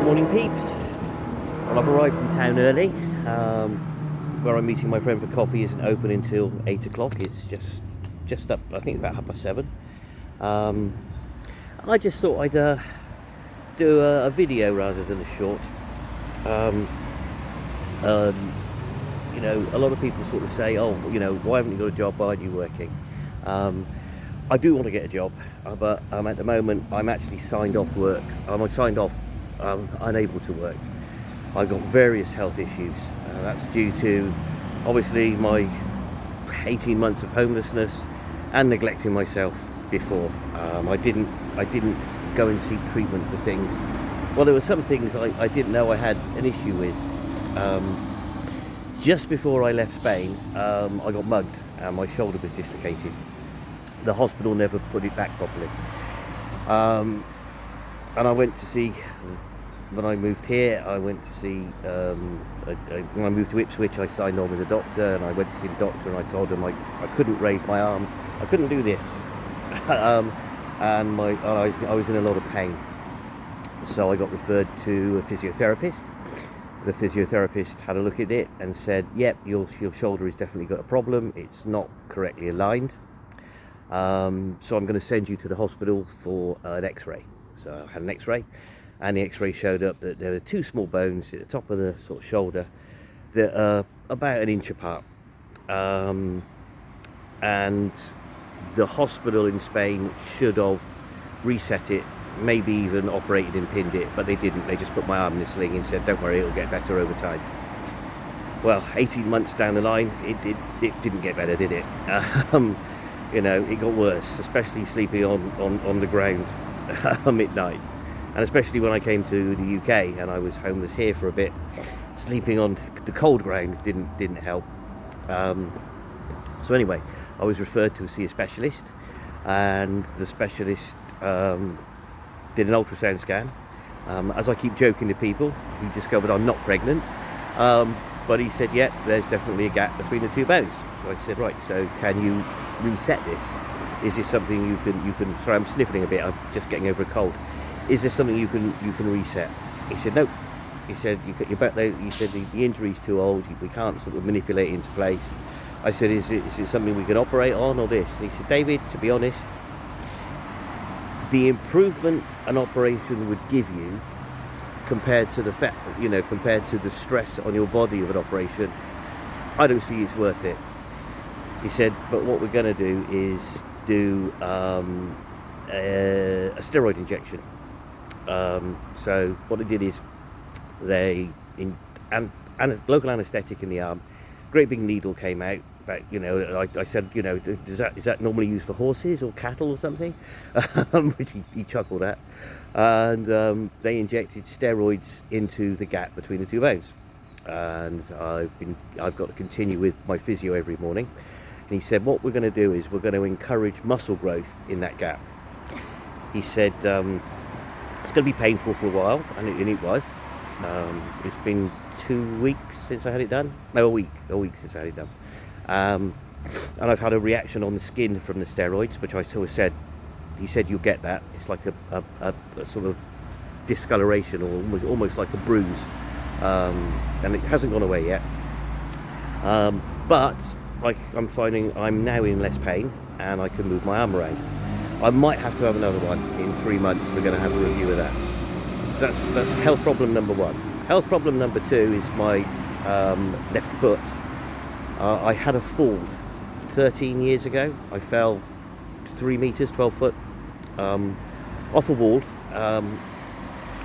Morning peeps. Well, I've arrived in town early. Where I'm meeting my friend for coffee isn't open until 8 o'clock. It's just up, I think, about 7:30. I just thought I'd do a video rather than a short. A lot of people sort of say, oh, why haven't you got a job? Why aren't you working? I do want to get a job, but at the moment I'm actually signed off work. I'm signed off, unable to work. I've got various health issues. That's due to obviously my 18 months of homelessness and neglecting myself before. I didn't go and seek treatment for things. Well, there were some things I didn't know I had an issue with. Just before I left Spain, I got mugged and my shoulder was dislocated. The hospital never put it back properly. And I went to see, when I moved here, when I moved to Ipswich, I signed on with a doctor, and I went to see the doctor and I told him I couldn't raise my arm, I couldn't do this. And I was in a lot of pain. So I got referred to a physiotherapist. The physiotherapist had a look at it and said, yep, your shoulder has definitely got a problem, it's not correctly aligned. So I'm going to send you to the hospital for an x-ray. So I had an x-ray, and the x-ray showed up that there were two small bones at the top of the sort of shoulder that are about an inch apart. And the hospital in Spain should have reset it, maybe even operated and pinned it, but they didn't. They just put my arm in a sling and said, don't worry, it'll get better over time. Well, 18 months down the line, it didn't get better, did it? It got worse, especially sleeping on the ground at midnight. And especially when I came to the UK and I was homeless here for a bit, sleeping on the cold ground didn't help. So anyway, I was referred to see a specialist, and the specialist did an ultrasound scan. As I keep joking to people, he discovered I'm not pregnant, but he said, yeah, there's definitely a gap between the two bones. So I said, right, so can you reset this? Is this something you can sorry, I'm sniffling a bit, I'm just getting over a cold. Is there something you can reset? He said, no. He said, he said the injury's too old, we can't sort of manipulate it into place. I said, is it something we can operate on, or this? And he said, David, to be honest, the improvement an operation would give you compared to compared to the stress on your body of an operation, I don't see it's worth it. He said, but what we're going to do is do a steroid injection. So what they did is local anaesthetic in the arm, great big needle came out. But I said, is that normally used for horses or cattle or something? Which he chuckled at. And they injected steroids into the gap between the two bones. And I've got to continue with my physio every morning. And he said, what we're going to do is we're going to encourage muscle growth in that gap. He said, it's going to be painful for a while, and it was. It's been 2 weeks since I had it done. No, a week since I had it done. And I've had a reaction on the skin from the steroids, which I sort of said, he said, you'll get that. It's like a sort of discoloration, or almost like a bruise. And it hasn't gone away yet. But I'm finding I'm now in less pain and I can move my arm around. I might have to have another one in 3 months. We're going to have a review of that. So that's health problem number one. Health problem number two is my left foot. I had a fall 13 years ago. I fell 3 meters, 12 foot, off a wall,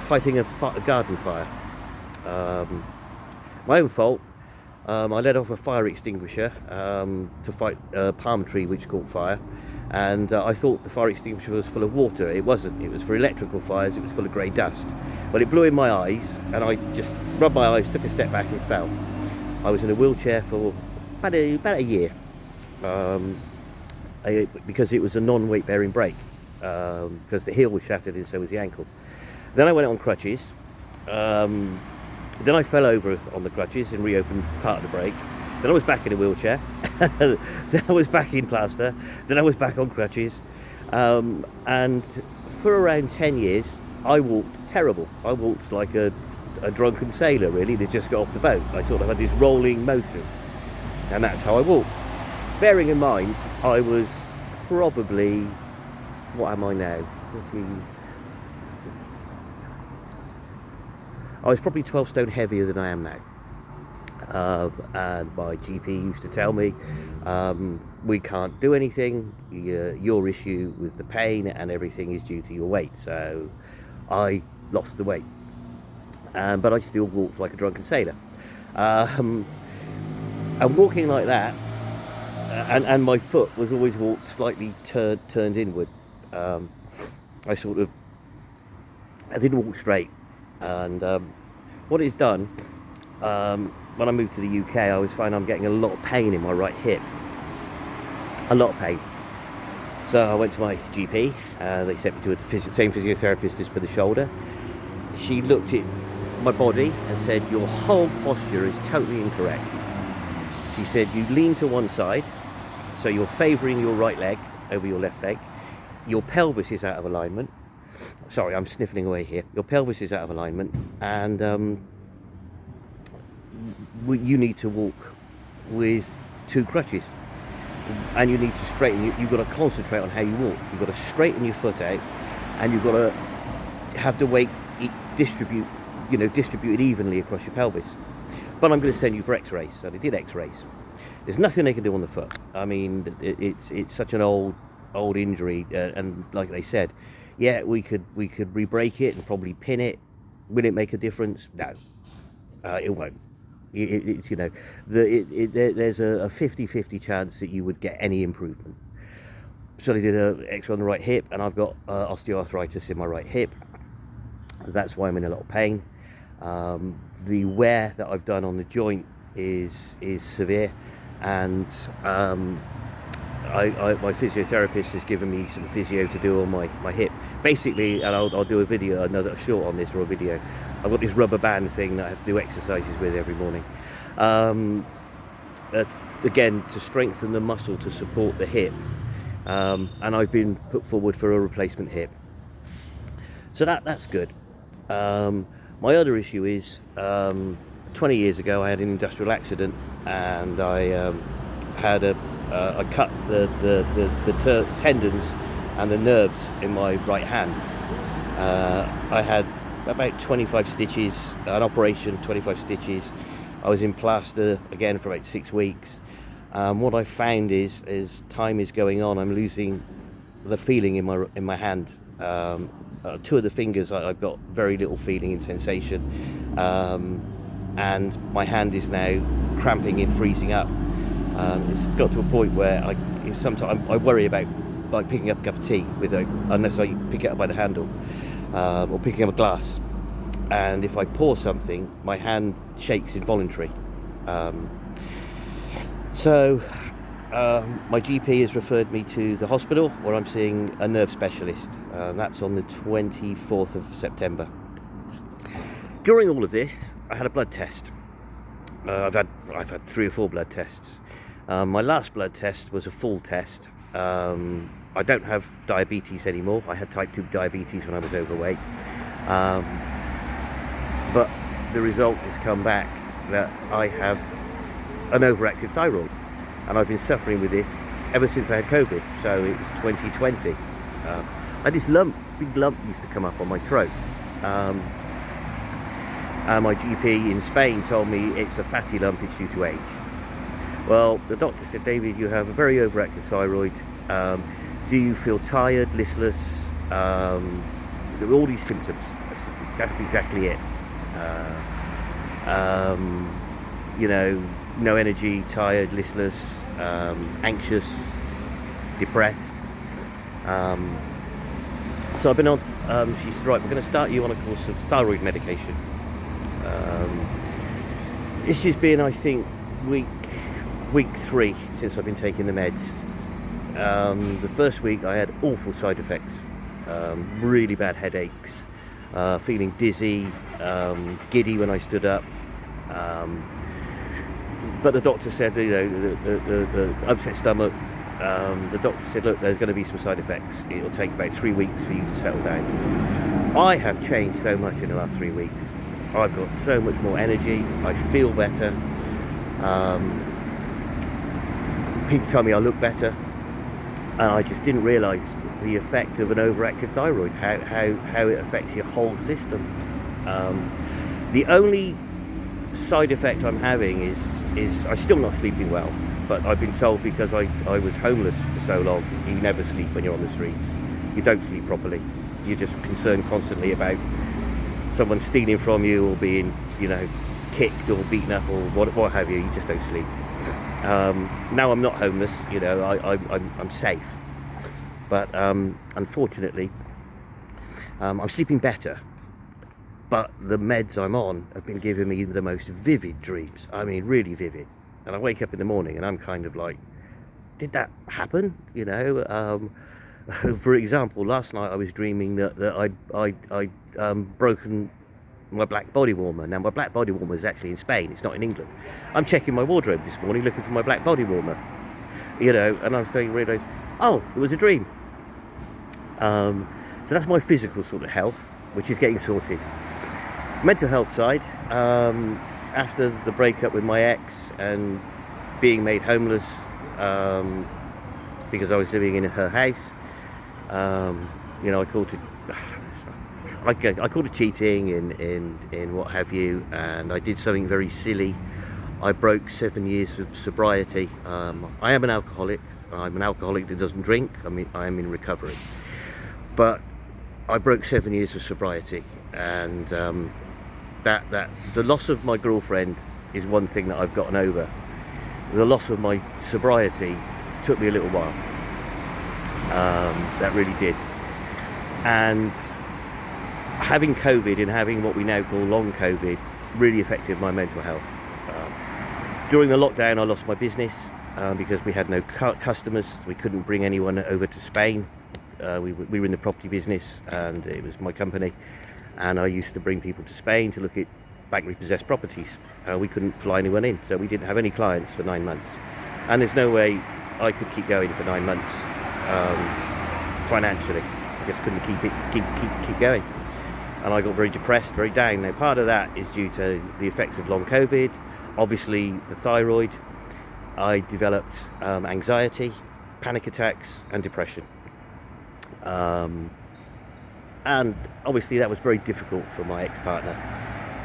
fighting a garden fire. My own fault. I let off a fire extinguisher to fight a palm tree which caught fire, and I thought the fire extinguisher was full of water. It wasn't. It was for electrical fires. It was full of grey dust. Well, it blew in my eyes, and I just rubbed my eyes, took a step back and fell. I was in a wheelchair for about a year, because it was a non-weight bearing brake, because the heel was shattered and so was the ankle. Then I went on crutches. Then I fell over on the crutches and reopened part of the brake. Then I was back in a wheelchair. Then I was back in plaster. Then I was back on crutches. And for around 10 years, I walked terrible. I walked like a drunken sailor, really, that just got off the boat. I sort of had this rolling motion, and that's how I walked. Bearing in mind, I was probably, what am I now? 14. I was probably 12 stone heavier than I am now. And my GP used to tell me, we can't do anything, your issue with the pain and everything is due to your weight. So I lost the weight, but I still walked like a drunken sailor. And walking like that, and my foot was always walked slightly turned inward. I didn't walk straight. And what it's done, when I moved to the UK, I was finding I'm getting a lot of pain in my right hip. A lot of pain. So I went to my GP. They sent me to the same physiotherapist as for the shoulder. She looked at my body and said, your whole posture is totally incorrect. She said, you lean to one side, so you're favouring your right leg over your left leg. Your pelvis is out of alignment. Sorry, I'm sniffling away here. Your pelvis is out of alignment, and you need to walk with two crutches, and you need to straighten. You've got to concentrate on how you walk. You've got to straighten your foot out, and you've got to have the weight distributed evenly across your pelvis. But I'm going to send you for X-rays. So they did X-rays. There's nothing they can do on the foot. I mean, it's such an old injury, and like they said, yeah, we could re-break it and probably pin it. Will it make a difference? No, it won't. It's there's a 50-50 chance that you would get any improvement. So they did an X-ray on the right hip, and I've got osteoarthritis in my right hip. That's why I'm in a lot of pain. The wear that I've done on the joint is severe, and my physiotherapist has given me some physio to do on my hip. Basically, and I'll do a video, another short on this, or a video. I've got this rubber band thing that I have to do exercises with every morning. Again, to strengthen the muscle to support the hip. And I've been put forward for a replacement hip. So that's good. My other issue is 20 years ago I had an industrial accident, and I cut the tendons and the nerves in my right hand. I had about 25 stitches, an operation, 25 stitches. I was in plaster again for about 6 weeks. What I found is, as time is going on, I'm losing the feeling in my hand. Two of the fingers I've got very little feeling and sensation, and my hand is now cramping and freezing up. It's got to a point where sometimes I worry about like picking up a cup of tea unless I pick it up by the handle, or picking up a glass. And if I pour something, my hand shakes involuntarily. So my GP has referred me to the hospital, where I'm seeing a nerve specialist. That's on the 24th of September. During all of this, I had a blood test. I've had 3 or 4 blood tests. My last blood test was a full test. I don't have diabetes anymore. I had type 2 diabetes when I was overweight. But the result has come back that I have an overactive thyroid, and I've been suffering with this ever since I had COVID. So it was 2020. I had this big lump used to come up on my throat. And my GP in Spain told me it's a fatty lump, it's due to age. Well, the doctor said, David, you have a very overactive thyroid. Do you feel tired, listless? All these symptoms. That's exactly it. No energy, tired, listless, anxious, depressed. So I've been on, she said, right, we're going to start you on a course of thyroid medication. This has been, I think, week 3 since I've been taking the meds. The first week I had awful side effects, really bad headaches, feeling dizzy, giddy when I stood up. But the doctor said, the upset stomach. The doctor said, look, there's going to be some side effects. It'll take about 3 weeks for you to settle down. I have changed so much in the last 3 weeks. I've got so much more energy. I feel better. Um, People tell me I look better, and I just didn't realise the effect of an overactive thyroid, how it affects your whole system. The only side effect I'm having is I'm still not sleeping well, but I've been told because I was homeless for so long, you never sleep when you're on the streets. You don't sleep properly. You're just concerned constantly about someone stealing from you or being, kicked or beaten up or what have you. You just don't sleep. Now I'm not homeless, I'm safe. But unfortunately, I'm sleeping better. But the meds I'm on have been giving me the most vivid dreams. I mean, really vivid. And I wake up in the morning and I'm kind of like, did that happen? For example, last night I was dreaming that I'd broken my black body warmer. Now my black body warmer is actually in Spain, it's not in England. I'm checking my wardrobe this morning looking for my black body warmer, and I'm saying, realise, oh, it was a dream. So that's my physical sort of health, which is getting sorted. Mental health side, after the breakup with my ex and being made homeless because I was living in her house, I called it I called it cheating in what have you, and I did something very silly. I broke 7 years of sobriety. I am an alcoholic. I'm an alcoholic that doesn't drink. I am in recovery, but I broke 7 years of sobriety, and that the loss of my girlfriend is one thing that I've gotten over. The loss of my sobriety took me a little while. That really did, and having COVID and having what we now call long COVID really affected my mental health. During the lockdown, I lost my business because we had no customers. We couldn't bring anyone over to Spain. We were in the property business, and it was my company. And I used to bring people to Spain to look at bank repossessed properties. We couldn't fly anyone in, so we didn't have any clients for 9 months. And there's no way I could keep going for 9 months financially. I just couldn't keep going. And I got very depressed, very down. Now, part of that is due to the effects of long COVID, obviously the thyroid. I developed anxiety, panic attacks, and depression. And obviously that was very difficult for my ex-partner.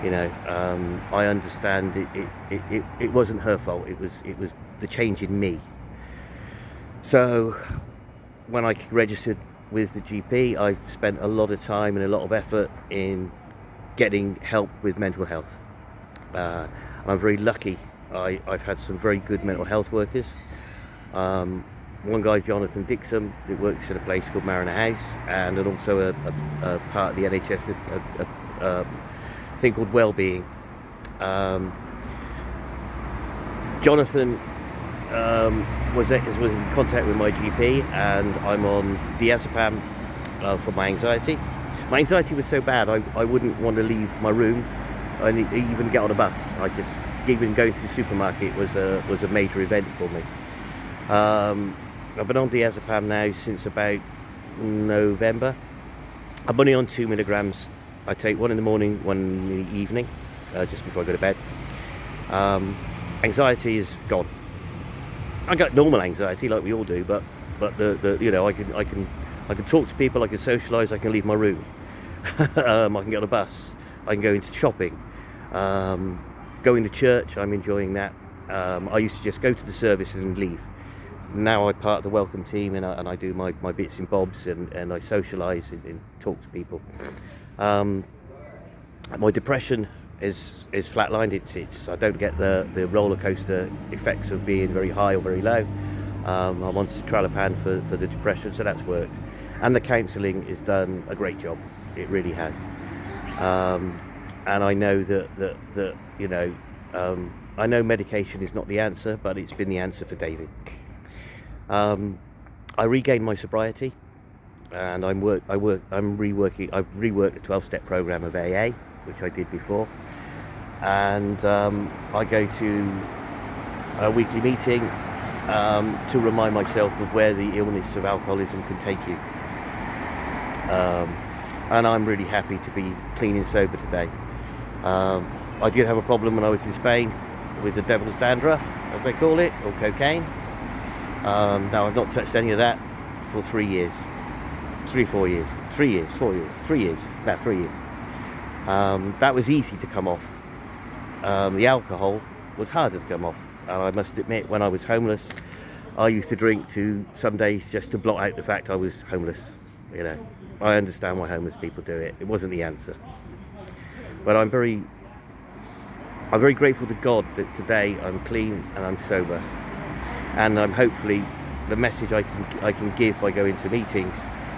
I understand it wasn't her fault. It was the change in me. So when I registered with the GP, I've spent a lot of time and a lot of effort in getting help with mental health. I'm very lucky. I've had some very good mental health workers. One guy, Jonathan Dixon, that works at a place called Mariner House, and also a part of the NHS, a thing called Wellbeing. Jonathan was in contact with my GP, and I'm on diazepam for my anxiety. My anxiety was so bad I wouldn't want to leave my room and even get on a bus. Even going to the supermarket was a major event for me. I've been on diazepam now since about November. I'm only on 2 milligrams. I take one in the morning, one in the evening, just before I go to bed. Anxiety is gone. I got normal anxiety like we all do, but I can talk to people, I can socialise, I can leave my room. I can get on a bus, I can go into shopping, going to church. I'm enjoying that. I used to just go to the service and leave. Now I'm part of the welcome team, and I do my bits and bobs, and I socialise and talk to people. My depression is flatlined. It's I don't get the roller coaster effects of being very high or very low. I'm on citralopam for the depression, so that's worked, and the counselling has done a great job. It really has. And I know that I know medication is not the answer, but it's been the answer for David. I regained my sobriety, and I've reworked a 12-step program of AA, which I did before, and I go to a weekly meeting to remind myself of where the illness of alcoholism can take you. and I'm really happy to be clean and sober today. I did have a problem when I was in Spain with the devil's dandruff, as they call it, or cocaine. Now I've not touched any of that for 3 years. 4 years. 3 years, 4 years, 3 years, about 3 years. That was easy to come off. The alcohol was harder to come off. And I must admit, when I was homeless, I used to drink some days just to blot out the fact I was homeless. You know, I understand why homeless people do it. It wasn't the answer. But I'm very grateful to God that today I'm clean and I'm sober. And I'm hopefully, the message I can give by going to meetings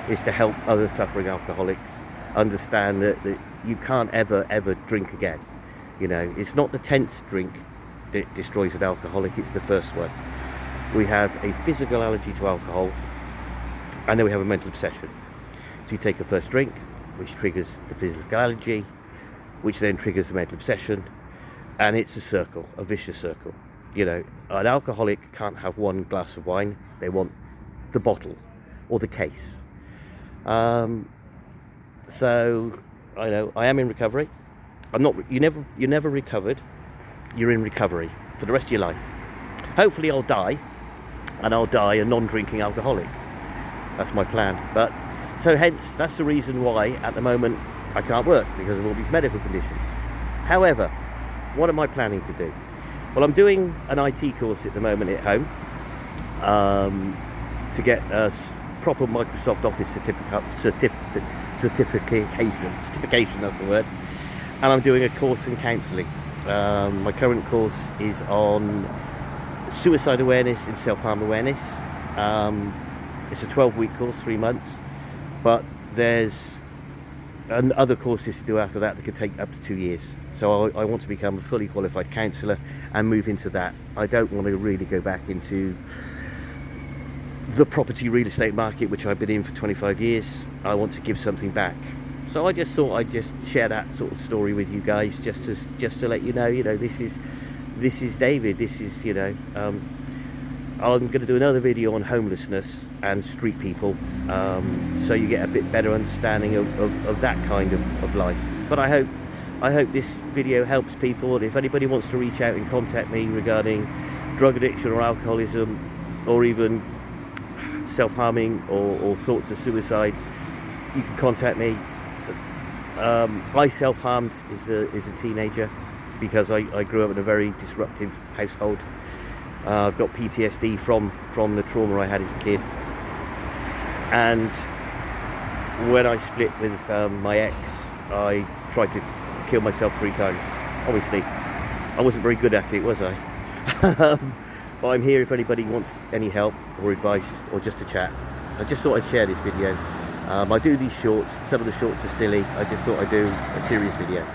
is to help other suffering alcoholics understand that you can't ever drink again. You know, it's not the 10th drink that destroys an alcoholic, it's the first one. We have a physical allergy to alcohol, and then we have a mental obsession. So you take a first drink, which triggers the physical allergy, which then triggers the mental obsession, and it's a circle, a vicious circle. You know, an alcoholic can't have one glass of wine, they want the bottle or the case. So I know I am in recovery. You're never recovered. You're in recovery for the rest of your life. Hopefully I'll die, and I'll die a non-drinking alcoholic. That's my plan. But so hence that's the reason why at the moment I can't work, because of all these medical conditions. However, what am I planning to do? Well, I'm doing an IT course at the moment at home to get a proper Microsoft Office certification, that's the word. And I'm doing a course in counselling. My current course is on suicide awareness and self-harm awareness. It's a 12-week course, 3 months, but there's other courses to do after that could take up to 2 years. So I want to become a fully qualified counsellor and move into that. I don't want to really go back into the property real estate market, which I've been in for 25 years. I want to give something back. So I just thought I'd just share that sort of story with you guys, just to let you know, this is David. This is, I'm going to do another video on homelessness and street people, so you get a bit better understanding of that kind of life. But I hope this video helps people, and if anybody wants to reach out and contact me regarding drug addiction or alcoholism, or even self-harming or thoughts of suicide, you can contact me. I self-harmed as a teenager because I grew up in a very disruptive household. I've got PTSD from the trauma I had as a kid, and when I split with my ex, I tried to kill myself 3 times. Obviously I wasn't very good at it, was I? But I'm here if anybody wants any help or advice or just to chat. I just thought I'd share this video. I do these shorts, some of the shorts are silly. I just thought I'd do a serious video.